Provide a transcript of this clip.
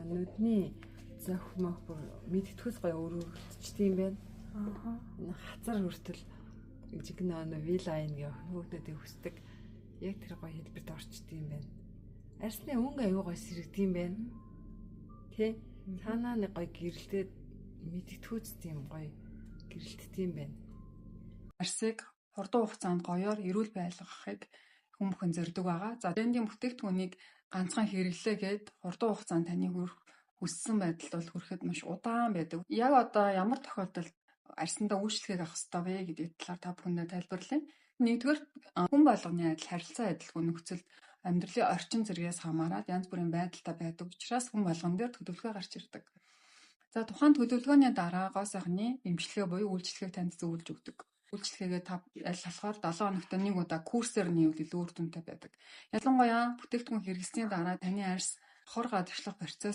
Нүдний зөх мөх бүр мэдтгүүс гоё өөрчлөлтчтэй юм байна. Энэ хазар хүртэл жигнээ вилайн гэх хүүхдүүдийг хүсдэг. Яг тэр гоё хэлбэрт орчдөг юм байна. Арсны өнгө аюу гоё сэрэгдэг юм байна. Тэ? Цаанаа нэг гоё гэрэлтээд мэдтгүүц тийм гоё гэрэлтдэг юм байна. Арсыг хурдан хугацаанд гоёор эрүүл байлгахыг хүмүүхэн зорддог байгаа. За брендинг бүтээгдэхүүнийг ганцхан хэрэглээгээд хурдан хугацаанд таны хүссэн байдалд бол хүрэхэд маш удаан байдаг. Яг одоо ямар тохиолдолд арсандаа үйлчлэгийг авах ёстой вэ гэдэг талаар та бүхэндээ тайлбарлая. Нэгдүгээр хүн болгоны адил харилцаа адилгүй нөхцөлд амьдралын орчин зэргээс хамаарат янз бүрийн байдалтай байдаг учраас хүн болгон дээр төлөвлөгөө гарч ирдэг. За тухайн төлөвлөгөөний дараа гоо сайхны эмчилгээ буюу үйлчлэгийг танд зөвлөж өгдөг. Үйлчлэгээ та аль болохоор 7 хоногт нэг удаа курсээр нийлвэл илүү үр дүнтэй байдаг. Ялангуяа бүтээгдэхүүн хэрэглэсний дараа таны арс хор гадагшлах процесс